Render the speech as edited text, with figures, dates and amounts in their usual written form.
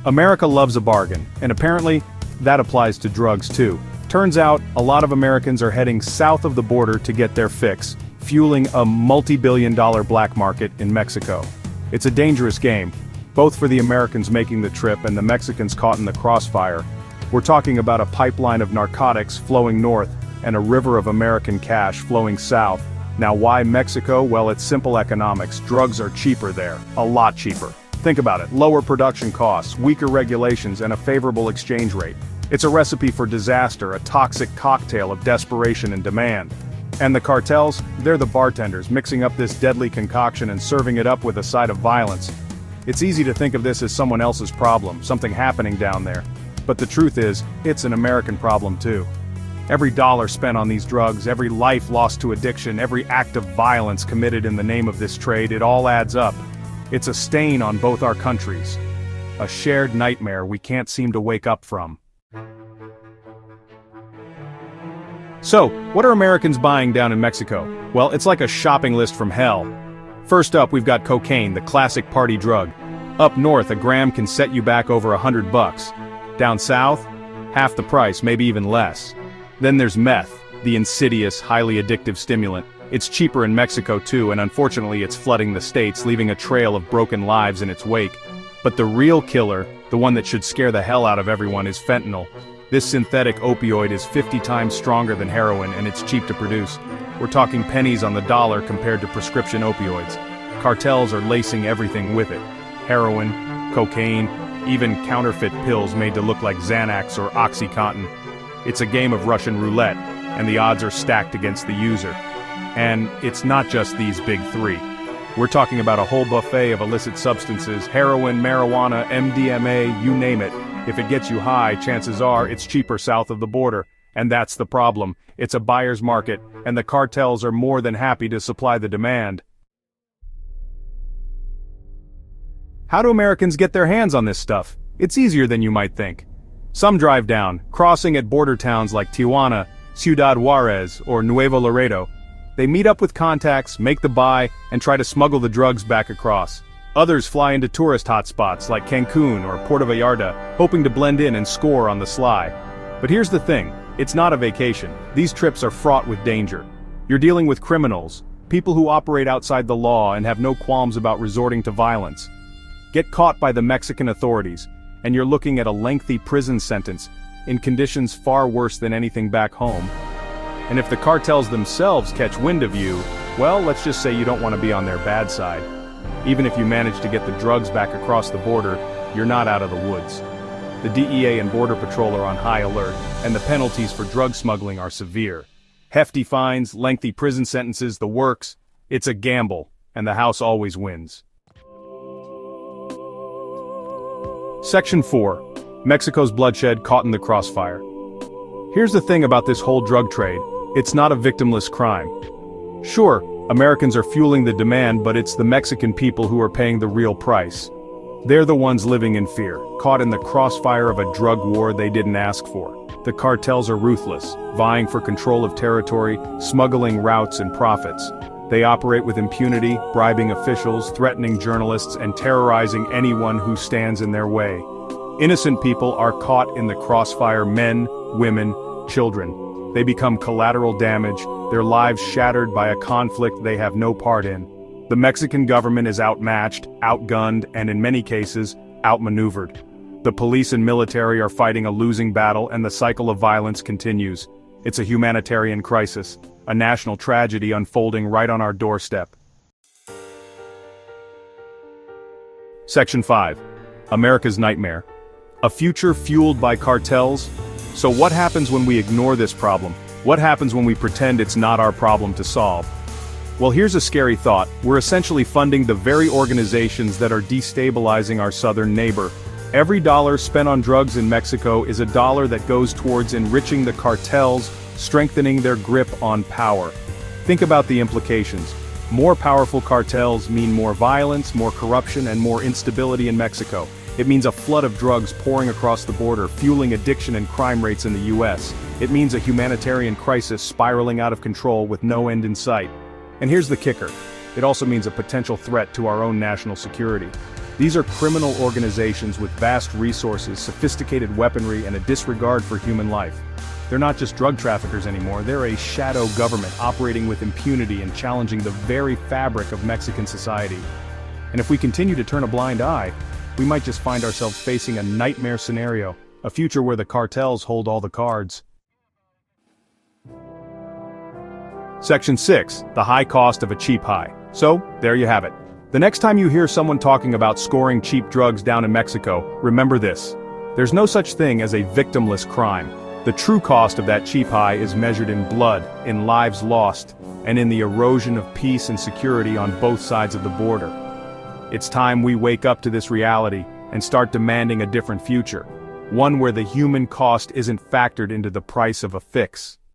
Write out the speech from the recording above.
America loves a bargain, and apparently, that applies to drugs too. Turns out, a lot of Americans are heading south of the border to get their fix, fueling a multi-billion-dollar black market in Mexico. It's a dangerous game, both for the Americans making the trip and the Mexicans caught in the crossfire. We're talking about a pipeline of narcotics flowing north and a river of American cash flowing south. Now why Mexico? Well, it's simple economics. Drugs are cheaper there, a lot cheaper. Think about it, lower production costs, weaker regulations, and a favorable exchange rate. It's a recipe for disaster, a toxic cocktail of desperation and demand. And the cartels? They're the bartenders, mixing up this deadly concoction and serving it up with a side of violence. It's easy to think of this as someone else's problem, something happening down there. But the truth is, it's an American problem too. Every dollar spent on these drugs, every life lost to addiction, every act of violence committed in the name of this trade, it all adds up. It's a stain on both our countries. A shared nightmare we can't seem to wake up from. So, what are Americans buying down in Mexico? Well, it's like a shopping list from hell. First up, we've got cocaine, the classic party drug. Up north, a gram can set you back over $100. Down south, half the price, maybe even less. Then there's meth, the insidious, highly addictive stimulant. It's cheaper in Mexico too, and unfortunately it's flooding the states, leaving a trail of broken lives in its wake. But the real killer, the one that should scare the hell out of everyone, is fentanyl. This synthetic opioid is 50 times stronger than heroin, and it's cheap to produce. We're talking pennies on the dollar compared to prescription opioids. Cartels are lacing everything with it. Heroin, cocaine, even counterfeit pills made to look like Xanax or OxyContin. It's a game of Russian roulette, and the odds are stacked against the user. And it's not just these big three. We're talking about a whole buffet of illicit substances, heroin, marijuana, MDMA, you name it. If it gets you high, chances are it's cheaper south of the border. And that's the problem. It's a buyer's market, and the cartels are more than happy to supply the demand. How do Americans get their hands on this stuff? It's easier than you might think. Some drive down, crossing at border towns like Tijuana, Ciudad Juarez, or Nuevo Laredo. They meet up with contacts, make the buy, and try to smuggle the drugs back across. Others fly into tourist hotspots like Cancun or Puerto Vallarta, hoping to blend in and score on the sly. But here's the thing, it's not a vacation. These trips are fraught with danger. You're dealing with criminals, people who operate outside the law and have no qualms about resorting to violence. Get caught by the Mexican authorities, and you're looking at a lengthy prison sentence, in conditions far worse than anything back home. And if the cartels themselves catch wind of you, well, let's just say you don't want to be on their bad side. Even if you manage to get the drugs back across the border, you're not out of the woods. The DEA and Border Patrol are on high alert, and the penalties for drug smuggling are severe. Hefty fines, lengthy prison sentences, the works. It's a gamble, and the house always wins. Section 4. Mexico's bloodshed caught in the crossfire. Here's the thing about this whole drug trade. It's not a victimless crime. Sure, Americans are fueling the demand, but it's the Mexican people who are paying the real price. They're the ones living in fear, caught in the crossfire of a drug war they didn't ask for. The cartels are ruthless, vying for control of territory, smuggling routes and profits. They operate with impunity, bribing officials, threatening journalists, and terrorizing anyone who stands in their way. Innocent people are caught in the crossfire: men, women, children. They become collateral damage, their lives shattered by a conflict they have no part in. The Mexican government is outmatched, outgunned, and in many cases, outmaneuvered. The police and military are fighting a losing battle, and the cycle of violence continues. It's a humanitarian crisis, a national tragedy unfolding right on our doorstep. Section 5. America's Nightmare. A future fueled by cartels? So what happens when we ignore this problem? What happens when we pretend it's not our problem to solve? Well, here's a scary thought. We're essentially funding the very organizations that are destabilizing our southern neighbor. Every dollar spent on drugs in Mexico is a dollar that goes towards enriching the cartels, strengthening their grip on power. Think about the implications. More powerful cartels mean more violence, more corruption, and more instability in Mexico. It means a flood of drugs pouring across the border, fueling addiction and crime rates in the US. It means a humanitarian crisis spiraling out of control with no end in sight. And here's the kicker. It also means a potential threat to our own national security. These are criminal organizations with vast resources, sophisticated weaponry, and a disregard for human life. They're not just drug traffickers anymore, they're a shadow government operating with impunity and challenging the very fabric of Mexican society. And if we continue to turn a blind eye, we might just find ourselves facing a nightmare scenario, a future where the cartels hold all the cards. Section 6, the high cost of a cheap high. So, there you have it. The next time you hear someone talking about scoring cheap drugs down in Mexico, remember this. There's no such thing as a victimless crime. The true cost of that cheap high is measured in blood, in lives lost, and in the erosion of peace and security on both sides of the border. It's time we wake up to this reality and start demanding a different future, one where the human cost isn't factored into the price of a fix.